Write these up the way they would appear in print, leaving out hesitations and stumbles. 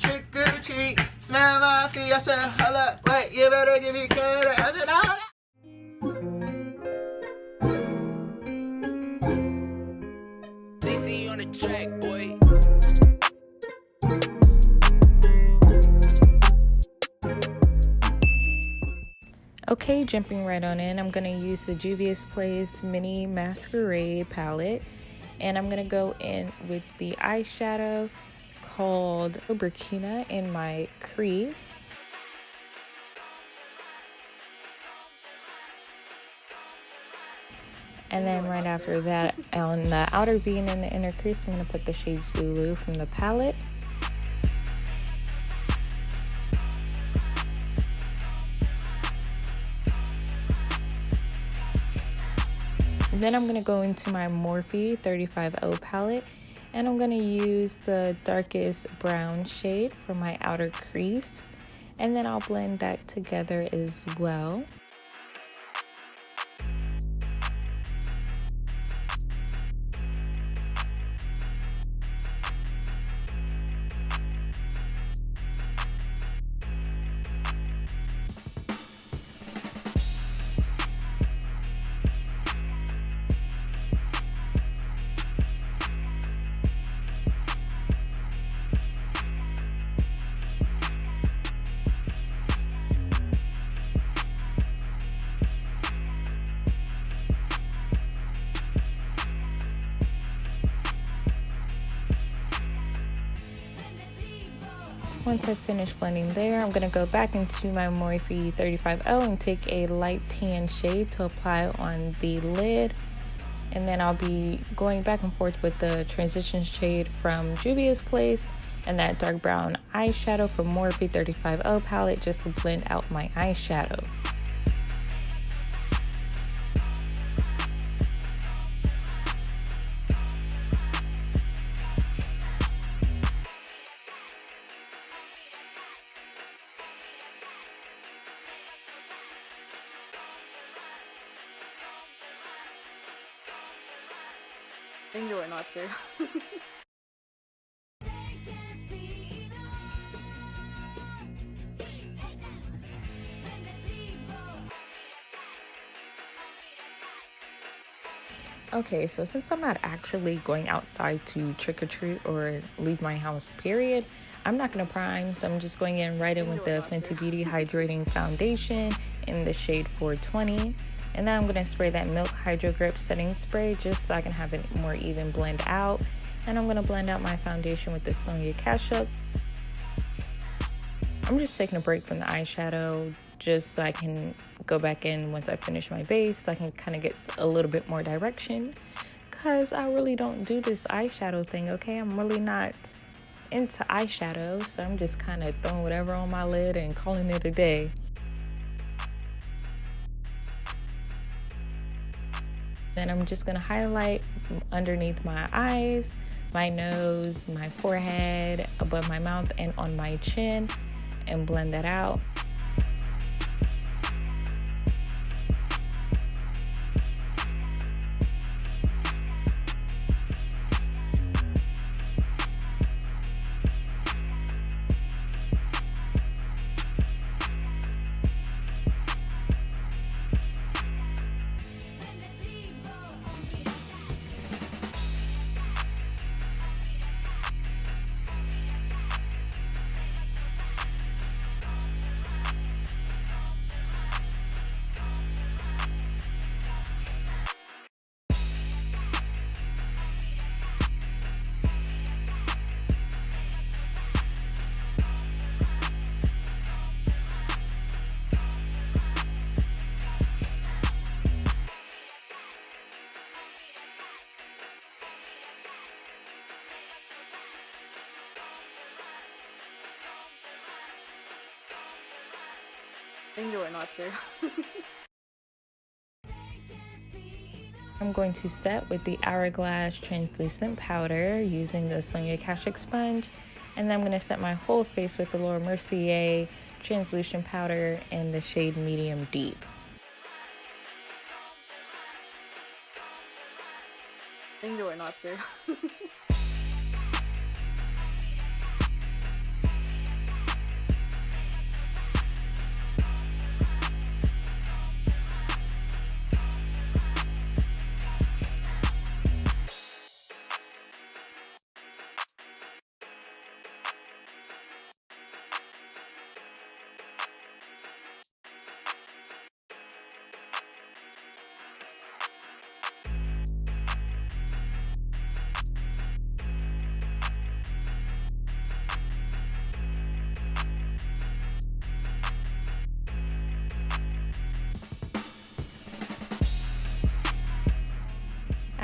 trick or treat. Smell my feet. I said, hold up, wait, you better give me credit. I said, hold up. CC on the track, boy. Okay, jumping right on in, I'm going to use the Juvia's Mini Masquerade palette, and I'm going to go in with the eyeshadow called Burkina in my crease. And then right after that, on the outer V and in the inner crease, I'm going to put the shade Zulu from the palette. Then I'm going to go into my Morphe 35O palette, and I'm going to use the darkest brown shade for my outer crease, and then I'll blend that together as well. Once I finish blending there, I'm going to go back into my Morphe 35O and take a light tan shade to apply on the lid. And then I'll be going back and forth with the transition shade from Juvia's Place and that dark brown eyeshadow from Morphe 35O palette just to blend out my eyeshadow. Eylure, not sir. Okay, so since I'm not actually going outside to trick or treat or leave my house, period, I'm not going to prime, so I'm just going in right in with the Fenty Beauty Hydrating Foundation in the shade 420. And then I'm going to spray that Milk Hydrogrip setting spray just so I can have it more even blend out. And I'm going to blend out my foundation with the Sonia Kashuk. I'm just taking a break from the eyeshadow just so I can go back in once I finish my base so I can kind of get a little bit more direction. Because I really don't do this eyeshadow thing, okay? I'm really not into eyeshadow, so I'm just kind of throwing whatever on my lid and calling it a day. Then I'm just going to highlight underneath my eyes, my nose, my forehead, above my mouth, and on my chin, and blend that out. Eylure, not sir. I'm going to set with the Hourglass translucent powder using the Sonia Kashuk sponge, and then I'm going to set my whole face with the Laura Mercier translucent powder in the shade medium deep. Eylure, not sir.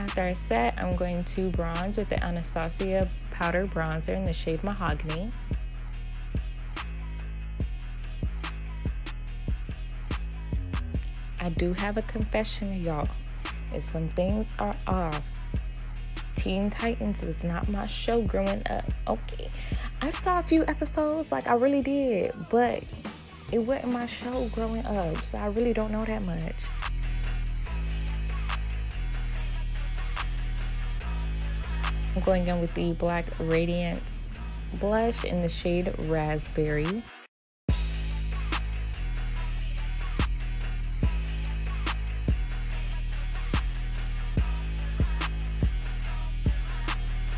after I set, I'm going to bronze with the Anastasia powder bronzer in the shade Mahogany. I do have a confession to y'all. If some things are off, Teen Titans was not my show growing up. Okay, I saw a few episodes, like I really did, but it wasn't my show growing up, so I really don't know that much. I'm going in with the black Radiance blush in the shade Rasberry.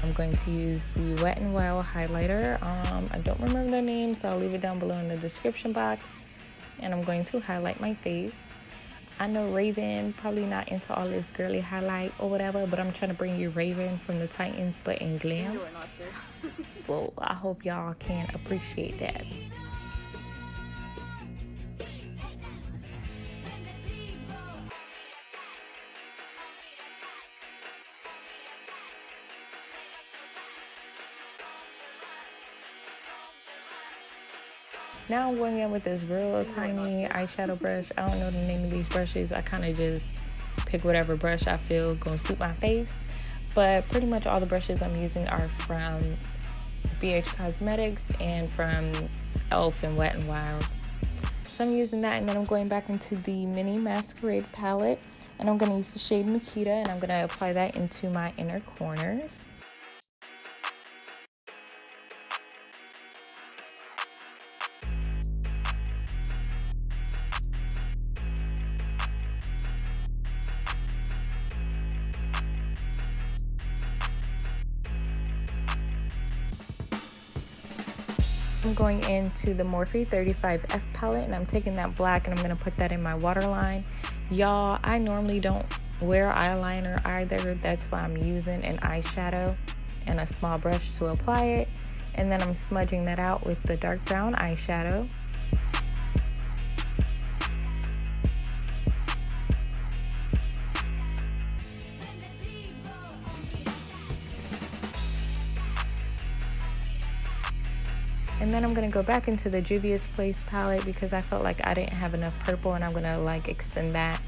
I'm going to use the Wet n Wild highlighter. I don't remember their names, so I'll leave it down below in the description box. And I'm going to highlight my face. I know Raven probably not into all this girly highlight or whatever, but I'm trying to bring you Raven from the Titans, but in glam. So I hope y'all can appreciate that. Now I'm going in with this real tiny eyeshadow brush. I don't know the name of these brushes. I kind of just pick whatever brush I feel gonna suit my face. But pretty much all the brushes I'm using are from BH Cosmetics and from e.l.f. and Wet n Wild. So I'm using that, and then I'm going back into the mini Masquerade palette, and I'm gonna use the shade Nikita, and I'm gonna apply that into my inner corners. I'm going into the Morphe 35F palette, and I'm taking that black and I'm going to put that in my waterline. Y'all, I normally don't wear eyeliner either. That's why I'm using an eyeshadow and a small brush to apply it. And then I'm smudging that out with the dark brown eyeshadow. And then I'm going to go back into the Juvia's Place palette because I felt like I didn't have enough purple, and I'm going to like extend that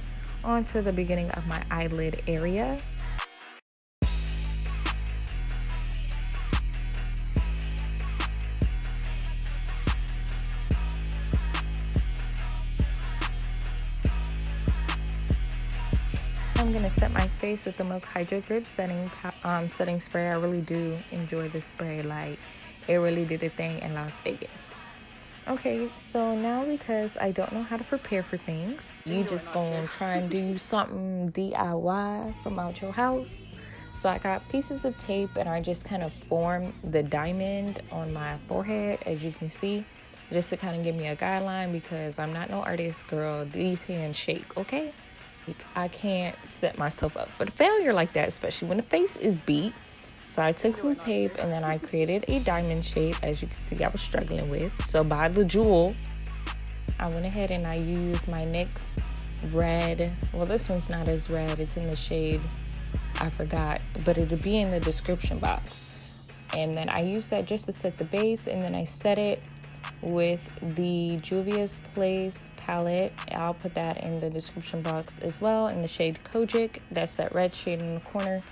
onto the beginning of my eyelid area. I'm going to set my face with the Milk Hydrogrip setting spray. I really do enjoy this spray. Like, it really did a thing in Las Vegas. Okay, so now because I don't know how to prepare for things, you just gonna try and do something DIY from out your house. So I got pieces of tape and I just kind of formed the diamond on my forehead, as you can see, just to kind of give me a guideline because I'm not no artist, girl. These hands shake, okay? I can't set myself up for the failure like that, especially when the face is beat. So I took some tape and then I created a diamond shape, as you can see I was struggling with. So by the jewel, I went ahead and I used my NYX red. Well, this one's not as red. It's in the shade, I forgot, but it'll be in the description box. And then I used that just to set the base, and then I set it with the Juvia's Place palette. I'll put that in the description box as well, in the shade Kojik. That's that red shade in the corner.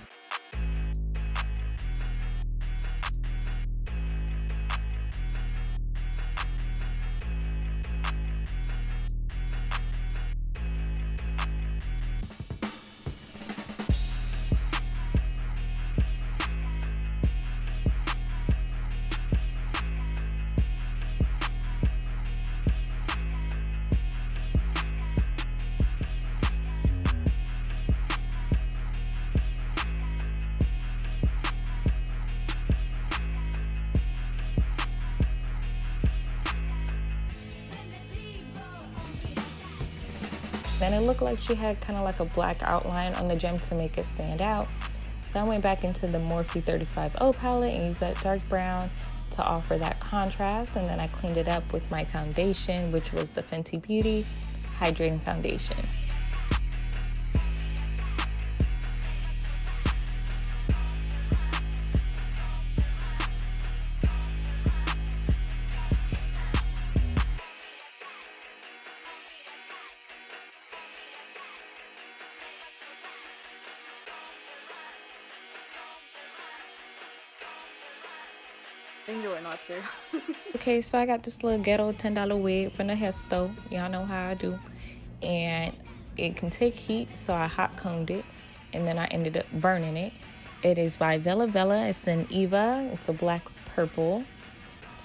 Then it looked like she had kind of like a black outline on the gem to make it stand out. So I went back into the Morphe 35O palette and used that dark brown to offer that contrast. And then I cleaned it up with my foundation, which was the Fenty Beauty Hydrating Foundation. Eylure, not sir. Okay, so I got this little ghetto $10 wig from the hair store. Y'all know how I do. And it can take heat, so I hot combed it. And then I ended up burning it. It is by Vella Vella. It's an Eva. It's a black purple.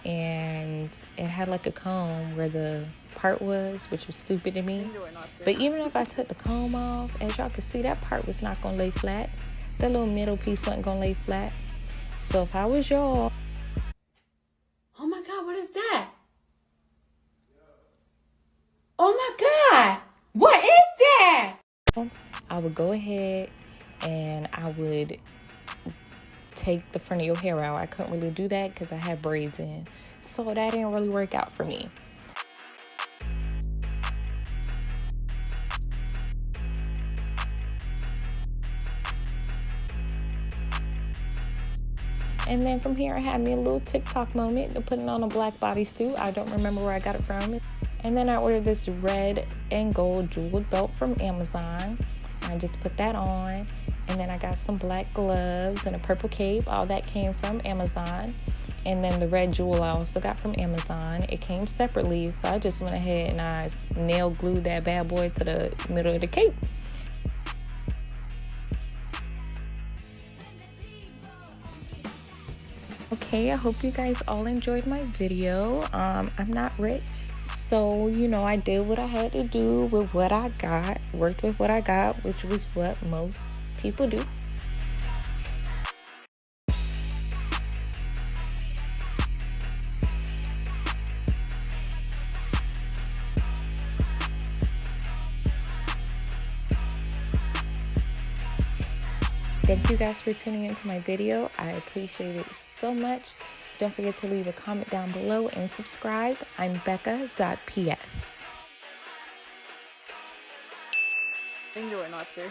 And it had like a comb where the part was, which was stupid to me. Eylure, not sir. But even if I took the comb off, as y'all can see, that part was not going to lay flat. That little middle piece wasn't going to lay flat. So if I was y'all... Oh my God, what is that? Oh my God, what is that? I would go ahead and I would take the front of your hair out. I couldn't really do that because I had braids in. So that didn't really work out for me. And then from here, I had me a little TikTok moment of putting on a black bodysuit. I don't remember where I got it from. And then I ordered this red and gold jeweled belt from Amazon. I just put that on. And then I got some black gloves and a purple cape. All that came from Amazon. And then the red jewel I also got from Amazon. It came separately, so I just went ahead and I nail glued that bad boy to the middle of the cape. Okay, I hope you guys all enjoyed my video. I'm not rich, so you know, I did what I had to do with what I got, worked with what I got, which was what most people do. Thank you guys for tuning into my video. I appreciate it so much. Don't forget to leave a comment down below and subscribe. I'm Becca.PS. Eylure, not sir.